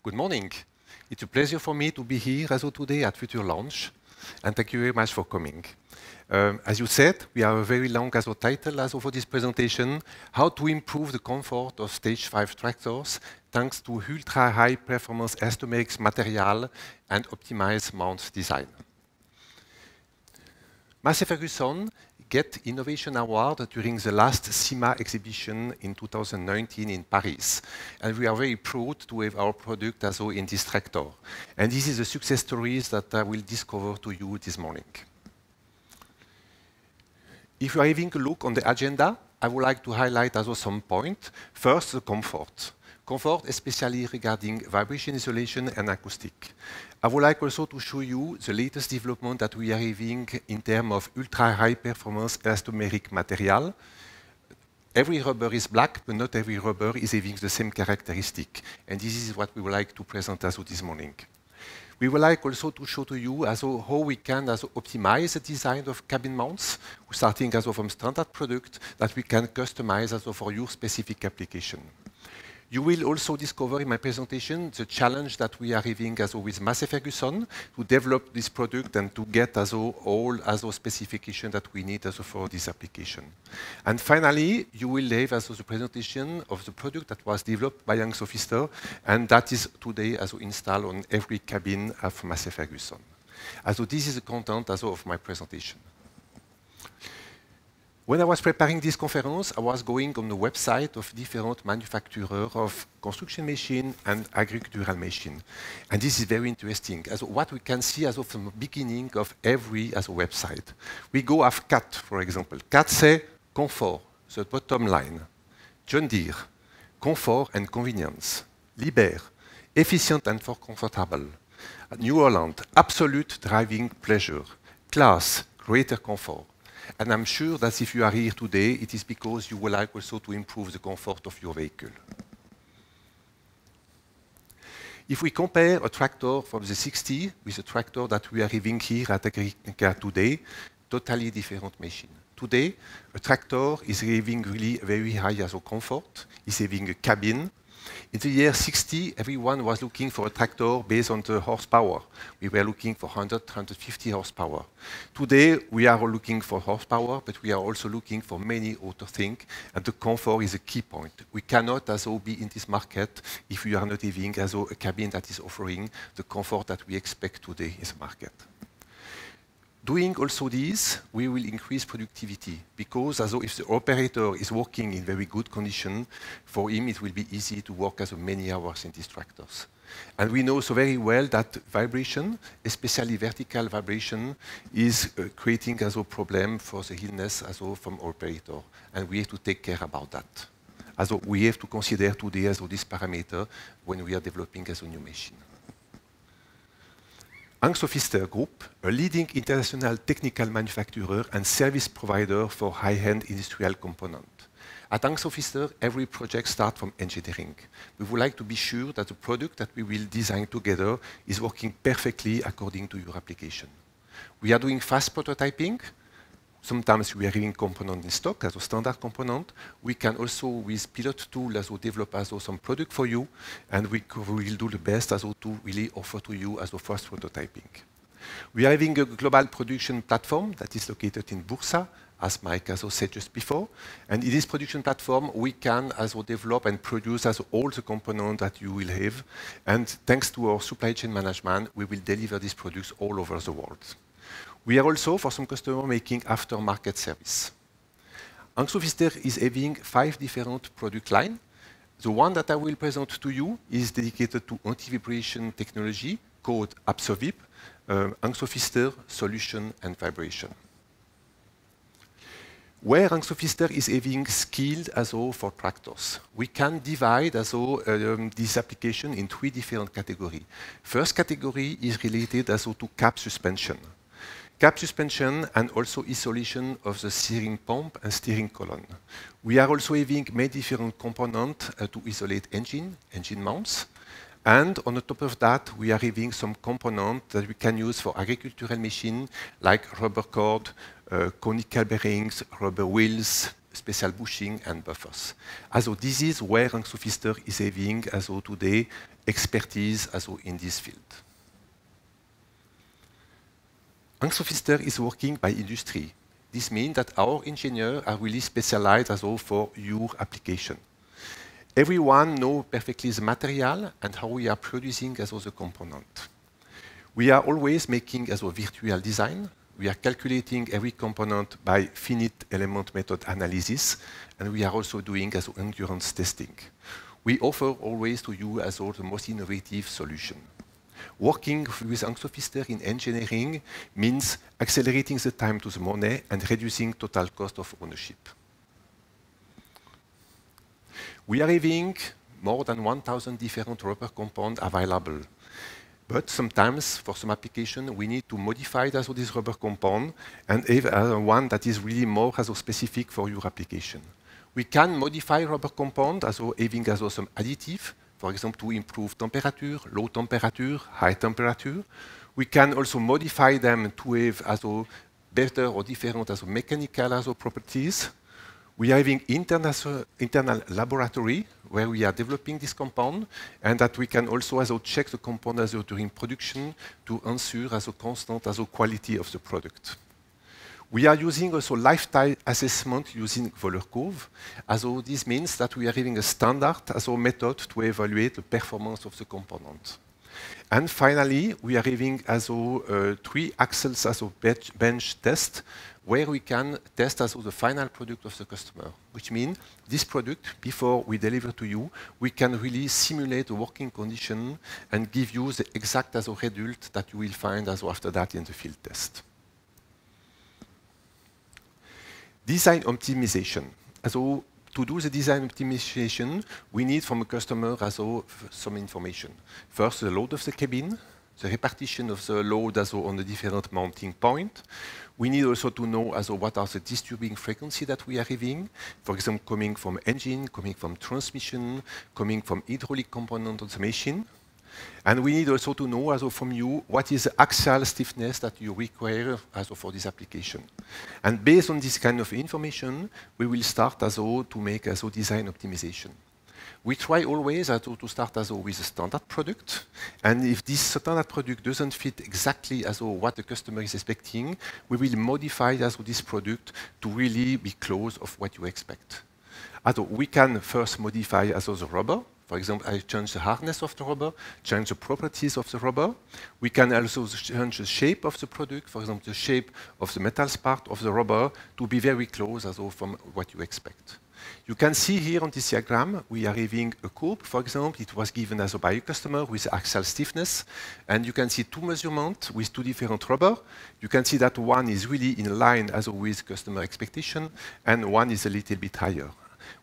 Good morning. It's a pleasure for me to be here as well today at Future Launch, and thank you very much for coming. As you said, we have a very long title as for this presentation, How to Improve the Comfort of Stage 5 Tractors thanks to ultra-high performance elastomeric material and optimized mount design. Massey Ferguson get Innovation Award during the last SIMA exhibition in 2019 in Paris. And we are very proud to have our product as well in this tractor. And this is the success stories that I will discover to you this morning. If you are having a look on the agenda, I would like to highlight as well some points. First, the comfort. Comfort, especially regarding vibration isolation and acoustic. I would like also to show you the latest development that we are having in terms of ultra-high performance elastomeric material. Every rubber is black, but not every rubber is having the same characteristic. And this is what we would like to present as well this morning. We would like also to show to you as well how we can as well optimize the design of cabin mounts, starting as well from standard product that we can customize as well for your specific application. You will also discover in my presentation the challenge that we are having as well with Massey Ferguson to develop this product and to get as well all as well specifications that we need as well for this application. And finally, you will have as well the presentation of the product that was developed by Young Sophister, and that is today as well installed on every cabin of Massey Ferguson. So this is the content as well of my presentation. When I was preparing this conference, I was going on the website of different manufacturers of construction machine and agricultural machine. And this is very interesting. As what we can see as from the beginning of every website. We go of CAT, for example. CAT say comfort, the bottom line. John Deere, comfort and convenience. Liebherr, efficient and comfortable. New Holland, absolute driving pleasure. Claas, greater comfort. And I'm sure that if you are here today, it is because you would like also to improve the comfort of your vehicle. If we compare a tractor from the 60s with a tractor that we are having here at Agritechnica today, totally different machine. Today, a tractor is having really very high as a comfort, is having a cabin. In the year 60, everyone was looking for a tractor based on the horsepower. We were looking for 100, 150 horsepower. Today, we are looking for horsepower, but we are also looking for many other things, and the comfort is a key point. We cannot also be in this market if we are not having also a cabin that is offering the comfort that we expect today in the market. Doing also this, we will increase productivity because as if the operator is working in very good condition, for him it will be easy to work as many hours in these tractors. And we know so very well that vibration, especially vertical vibration, is creating as a problem for the illness as well from operator, and we have to take care about that. As we have to consider today as this parameter when we are developing as a new machine. Young Sophister Group, a leading international technical manufacturer and service provider for high-end industrial components. At Young Sophister, every project starts from engineering. We would like to be sure that the product that we will design together is working perfectly according to your application. We are doing fast prototyping. Sometimes we are having components in stock as a standard component. We can also, with pilot tool, develop some product for you, and we will do the best to really offer to you as a first prototyping. We are having a global production platform that is located in Bursa, as Mike said just before. And in this production platform, we can develop and produce all the components that you will have. And thanks to our supply chain management, we will deliver these products all over the world. We are also, for some customers, making aftermarket service. Young Sophister is having 5 different product lines. The one that I will present to you is dedicated to anti-vibration technology called Absovib, Young Sophister Solution and Vibration. Where Young Sophister is having skilled for tractors. We can divide this application in 3 different categories. First category is related to cab suspension. Cab suspension and also isolation of the steering pump and steering column. We are also having many different components to isolate engine mounts. And on the top of that, we are having some components that we can use for agricultural machines, like rubber cord, conical bearings, rubber wheels, special bushing and buffers. Also this is where Hansco Pfister is having today expertise in this field. Hansco Pfister is working by industry. This means that our engineers are really specialized for your application. Everyone knows perfectly the material and how we are producing the component. We are always making a virtual design. We are calculating every component by finite element method analysis, and we are also doing endurance testing. We offer always to you the most innovative solution. Working with Hansco Pfister in engineering means accelerating the time to the money and reducing total cost of ownership. We are having more than 1,000 different rubber compounds available. But sometimes, for some application, we need to modify this rubber compound and have one that is really more specific for your application. We can modify rubber compound having some additive, for example, to improve temperature, low temperature, high temperature. We can also modify them to have better or different mechanical properties. We are having internal laboratory where we are developing this compound, and that we can also check the compound during production to ensure constant quality of the product. We are using also lifetime assessment using Wöhler curve. This means that we are having a standard method to evaluate the performance of the component. And finally, we are having 3 axles bench test, where we can test the final product of the customer, which means this product, before we deliver to you, we can really simulate the working condition and give you the exact result that you will find after that in the field test. Design optimization. To do the design optimization, we need from a customer some information. First, the load of the cabin, the repartition of the load on the different mounting points. We need also to know what are the disturbing frequencies that we are having, for example, coming from engine, coming from transmission, coming from hydraulic component of the machine. And we need also to know from you what is the axial stiffness that you require for this application. And based on this kind of information, we will start to make design optimization. We try always to start with a standard product, and if this standard product doesn't fit exactly what the customer is expecting, we will modify this product to really be close of what you expect. We can first modify the rubber. For example, I change the hardness of the rubber, change the properties of the rubber. We can also change the shape of the product, for example, the shape of the metal part of the rubber to be very close from what you expect. You can see here on this diagram, we are having a curve, for example, it was given by a customer with axial stiffness, and you can see 2 measurements with 2 different rubber. You can see that one is really in line with customer expectation, and one is a little bit higher.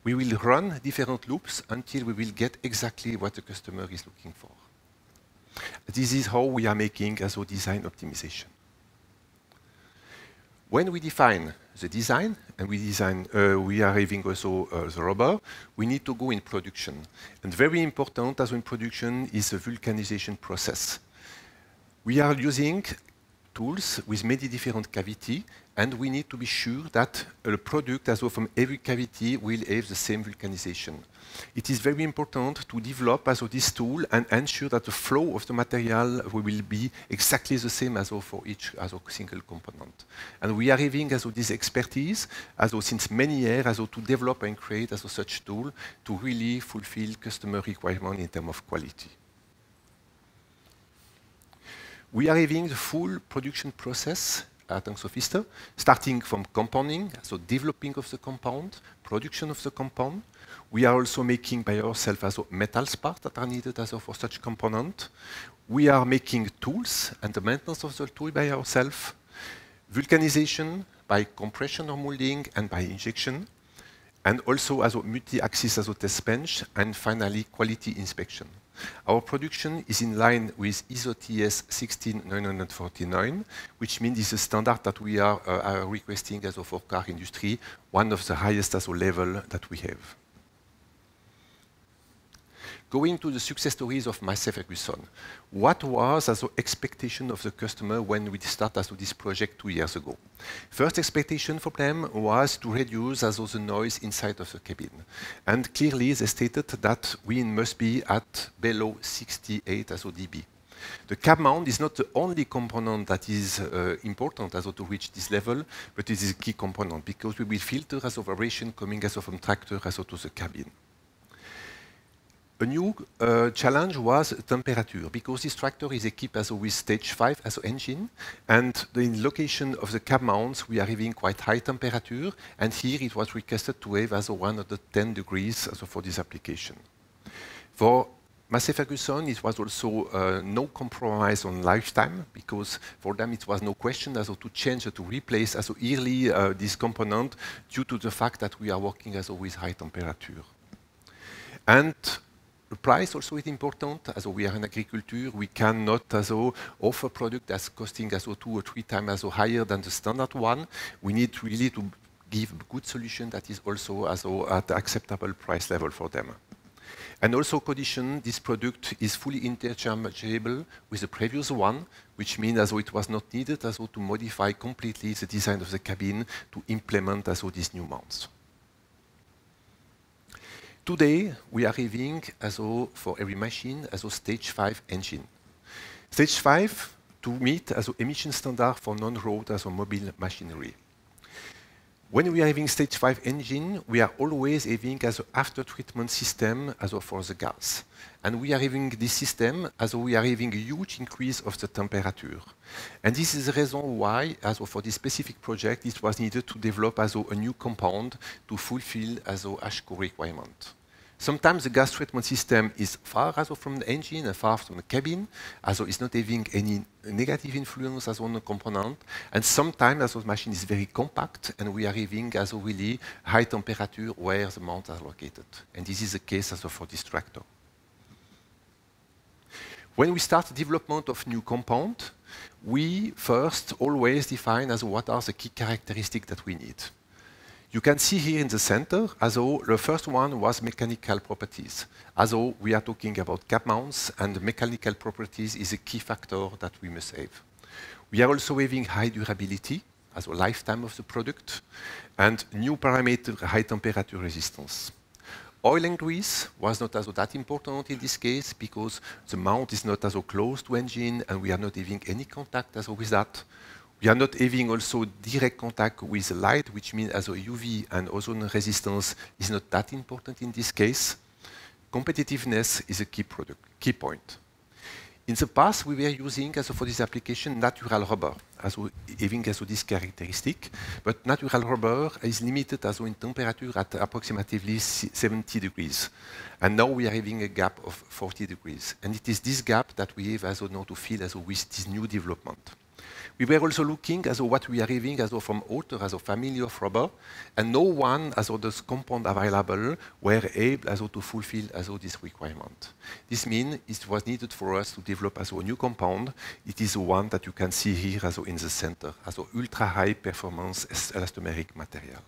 We will run different loops until we will get exactly what the customer is looking for. This is how we are making design optimization. When we define the design and we are having also the rubber, we need to go in production. And very important in production is the vulcanization process. We are using tools with many different cavities, and we need to be sure that the product from every cavity will have the same vulcanization. It is very important to develop this tool and ensure that the flow of the material will be exactly the same for each single component. And we are having this expertise since many years to develop and create such tool to really fulfill customer requirements in terms of quality. We are having the full production process at Hansco Pfister, starting from compounding, developing of the compound, production of the compound. We are also making by ourselves metal parts that are needed for such component. We are making tools and the maintenance of the tool by ourselves. Vulcanization by compression or molding and by injection. And also multi-axis test bench, and finally quality inspection. Our production is in line with ISO TS 16949, which means it's a standard that we are requesting for car industry, one of the highest level that we have. Going to the success stories of Massey Ferguson. What was the expectation of the customer when we started this project 2 years ago? First expectation for them was to reduce the noise inside of the cabin. And clearly they stated that we must be at below 68 dB. The cab mount is not the only component that is important to reach this level, but it is a key component because we will filter vibration coming from tractor to the cabin. A new challenge was temperature, because this tractor is equipped with stage 5 engine, and the location of the cab mounts we are having quite high temperature, and here it was requested to have 110 degrees for this application. For Massey Ferguson, it was also no compromise on lifetime, because for them it was no question to change or to replace early this component due to the fact that we are working with high temperature. And the price also is important. As we are in agriculture, we cannot offer product that's costing 2 or 3 times higher than the standard one. We need really to give a good solution that is also at acceptable price level for them. And also condition, this product is fully interchangeable with the previous one, which means it was not needed to modify completely the design of the cabin to implement these new mounts. Today, we are having, for every machine, stage 5 engine. Stage 5 to meet emission standard for non-road mobile machinery. When we are having stage 5 engine, we are always having after-treatment system for the gas. And we are having this system we are having a huge increase of the temperature. And this is the reason why, for this specific project, it was needed to develop a new compound to fulfill AASHTO requirement. Sometimes the gas treatment system is far from the engine and far from the cabin, it's not having any negative influence on the component. And sometimes the machine is very compact, and we are having really high temperature where the mounts are located. And this is the case for this tractor. When we start the development of new compound, we first always define what are the key characteristics that we need. You can see here in the center, the first one was mechanical properties. We are talking about cab mounts, and mechanical properties is a key factor that we must have. We are also having high durability, lifetime of the product, and new parameter, high temperature resistance. Oil and grease was not that important in this case, because the mount is not close to engine, and we are not having any contact with that. We are not having also direct contact with the light, which means UV and ozone resistance is not that important in this case. Competitiveness is a key point. In the past, we were using for this application natural rubber, having this characteristic, but natural rubber is limited in temperature at approximately 70 degrees. And now we are having a gap of 40 degrees. And it is this gap that we have now to fill with this new development. We were also looking what we are having from other family of rubber, and no one those compound available were able to fulfill this requirement. This means it was needed for us to develop a new compound. It is the one that you can see here in the center, ultra high performance elastomeric material.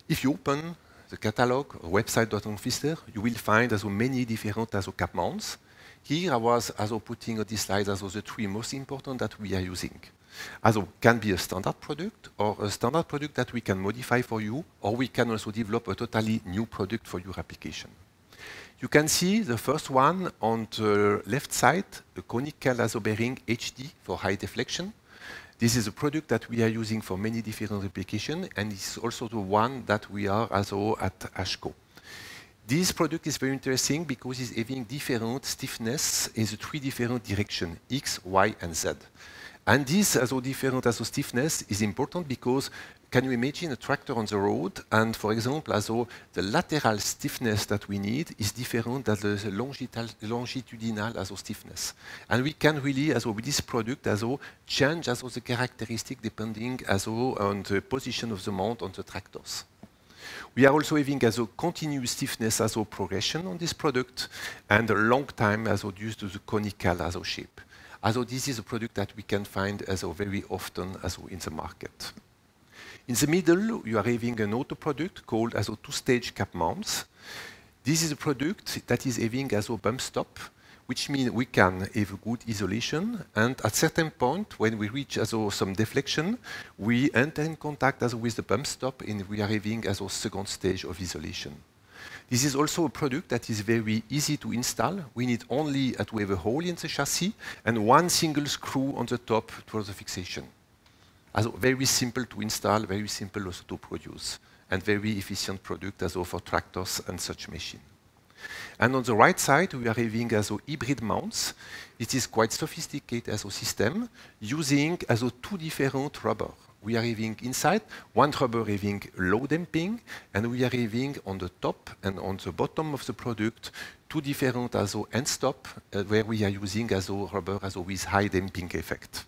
If you open the catalog or website of Fister, you will find many different cab mounts. Here I was putting on this slide the 3 most important that we are using. Can be a standard product, or a standard product that we can modify for you, or we can also develop a totally new product for your application. You can see the first one on the left side, the conical bearing HD for high deflection. This is a product that we are using for many different applications, and it's also the one that we are at AASHTO. This product is very interesting because it's having different stiffness in the 3 different directions, X, Y, and Z. And this different stiffness is important because can you imagine a tractor on the road, and for example, the lateral stiffness that we need is different than the longitudinal stiffness. And we can really, with this product, change the characteristic depending on the position of the mount on the tractors. We are also having continuous stiffness progression on this product, and a long time due to the conical shape. This is a product that we can find very often in the market. In the middle, you are having another product called 2-stage cab mounts. This is a product that is having as a bump stop, which means we can have a good isolation, and at certain point, when we reach some deflection, we enter in contact with the bump stop, and we are having a second stage of isolation. This is also a product that is very easy to install. We need only to have a hole in the chassis and one single screw on the top for the fixation. Very simple to install, very simple also to produce, and very efficient product for tractors and such machine. And on the right side, we are having hybrid mounts. It is quite sophisticated as a system using two different rubber. We are having inside one rubber having low damping, and we are having on the top and on the bottom of the product two different end stop where we are using rubber with high damping effect.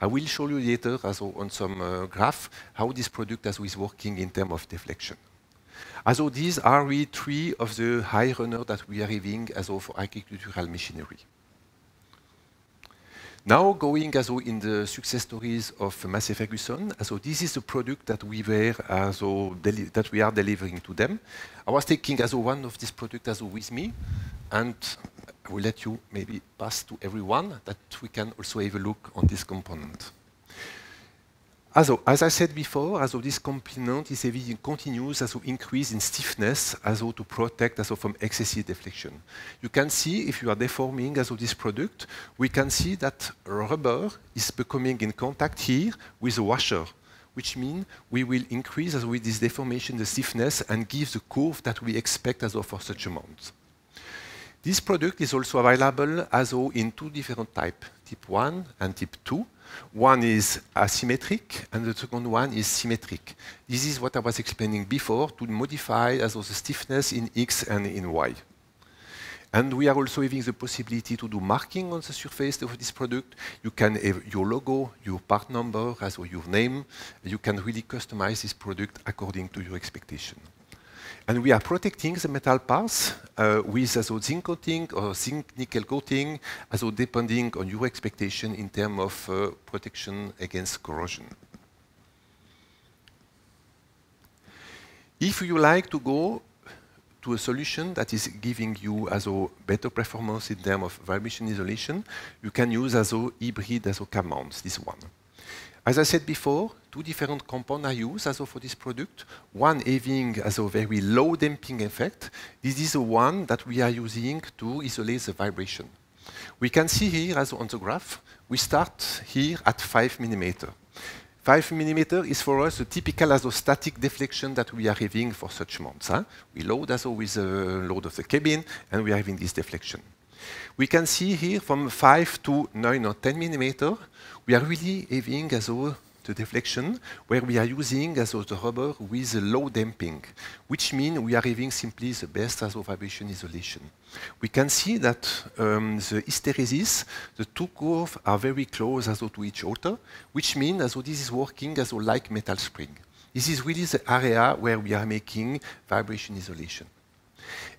I will show you later on some graph how this product is working in terms of deflection. These are really three of the high runners that we are having for agricultural machinery. Now going in the success stories of Massey Ferguson, this is the product that we are delivering to them. I was taking one of these products with me, and I will let you maybe pass to everyone that we can also have a look on this component. As I said before, this component is having continuous increase in stiffness to protect from excessive deflection. You can see if you are deforming this product, we can see that rubber is becoming in contact here with a washer, which means we will increase with this deformation the stiffness and give the curve that we expect for such amounts. This product is also available in two different types, type 1 and type 2. One is asymmetric, and the second one is symmetric. This is what I was explaining before to modify the stiffness in X and in Y. And we are also having the possibility to do marking on the surface of this product. You can have your logo, your part number, your name. You can really customize this product according to your expectation. And we are protecting the metal parts with zinc coating or zinc nickel coating, depending on your expectation in terms of protection against corrosion. If you like to go to a solution that is giving you better performance in terms of vibration isolation, you can use hybrid cab mounts, this one. As I said before, two different components are used for this product. One having a very low damping effect. This is the one that we are using to isolate the vibration. We can see here on the graph, we start here at 5 mm. 5 mm is for us a typical static deflection that we are having for such mounts. We load with the load of the cabin, and we are having this deflection. We can see here from 5 to 9 or 10 mm, we are really having the deflection where we are using the rubber with low damping, which means we are having simply the best vibration isolation. We can see that the hysteresis, the two curves are very close to each other, which means this is working like metal spring. This is really the area where we are making vibration isolation.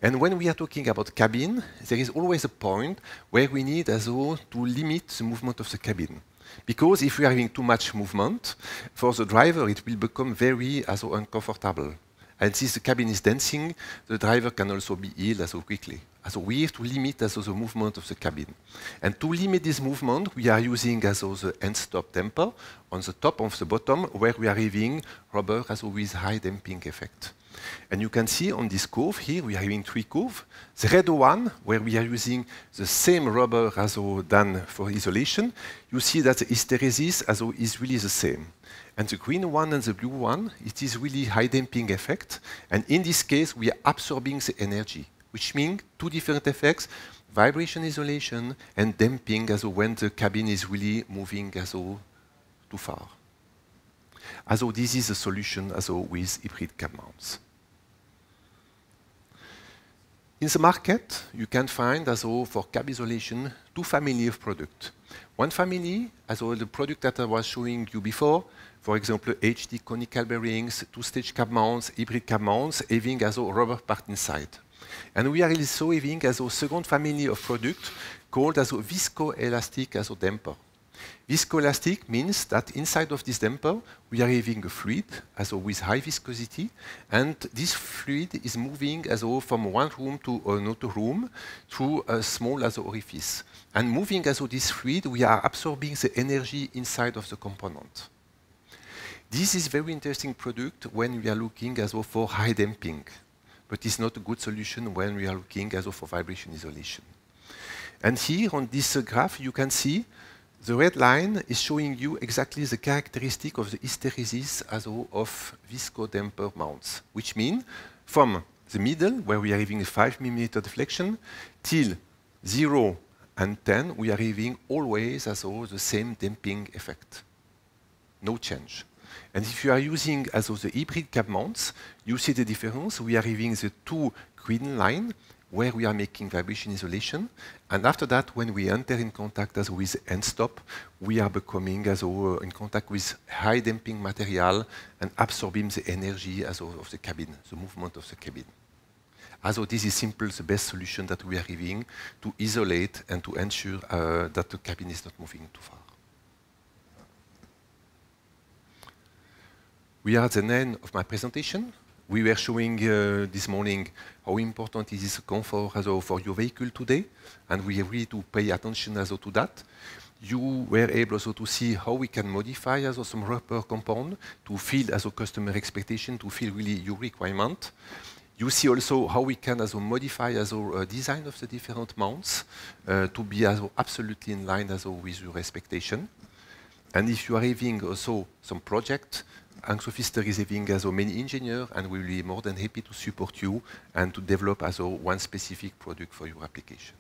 And when we are talking about cabin, there is always a point where we need to limit the movement of the cabin. Because if we are having too much movement, for the driver it will become very uncomfortable. And since the cabin is dancing, the driver can also be ill quickly. So we have to limit the movement of the cabin. And to limit this movement, we are using the end stop damper on the top of the bottom, where we are having rubber with high damping effect. And you can see on this curve here, we are having three curves. The red one, where we are using the same rubber as done for isolation, you see that the hysteresis is really the same. And the green one and the blue one, it is really high damping effect. And in this case, we are absorbing the energy, which means two different effects, vibration isolation and damping when the cabin is really moving too far. This is a solution with hybrid cab mounts. In the market, you can find for cab isolation two families of products. One family, the product that I was showing you before, for example, HD conical bearings, two-stage cab mounts, hybrid cab mounts, having rubber part inside. And we are also having a second family of products called viscoelastic damper. Viscoelastic means that inside of this damper, we are having a fluid, with high viscosity, and this fluid is moving from one room to another room through a small orifice. And moving this fluid, we are absorbing the energy inside of the component. This is very interesting product when we are looking for high damping, but it's not a good solution when we are looking for vibration isolation. And here on this graph, you can see the red line is showing you exactly the characteristic of the hysteresis of visco damper mounts, which means from the middle, where we are having a 5 mm deflection, till 0 and 10, we are having always the same damping effect. No change. And if you are using the hybrid cap mounts, you see the difference. We are having the two green line where we are making vibration isolation. And after that, when we enter in contact with end stop, we are becoming in contact with high damping material and absorbing the energy of the cabin, the movement of the cabin. This is simple, the best solution that we are having to isolate and to ensure that the cabin is not moving too far. We are at the end of my presentation. We were showing this morning how important is this comfort for your vehicle today, and we really to pay attention to that. You were able to see how we can modify some rubber compound to fill customer expectation, to fill really your requirement. You see also how we can modify design of the different mounts to be absolutely in line with your expectation. And if you are having also some project, Angst Pfister is having many engineers, and we will be more than happy to support you and to develop one specific product for your application.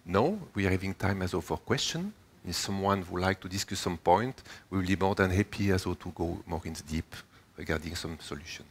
Now we are having time for questions. If someone would like to discuss some point, we will be more than happy to go more in deep regarding some solution.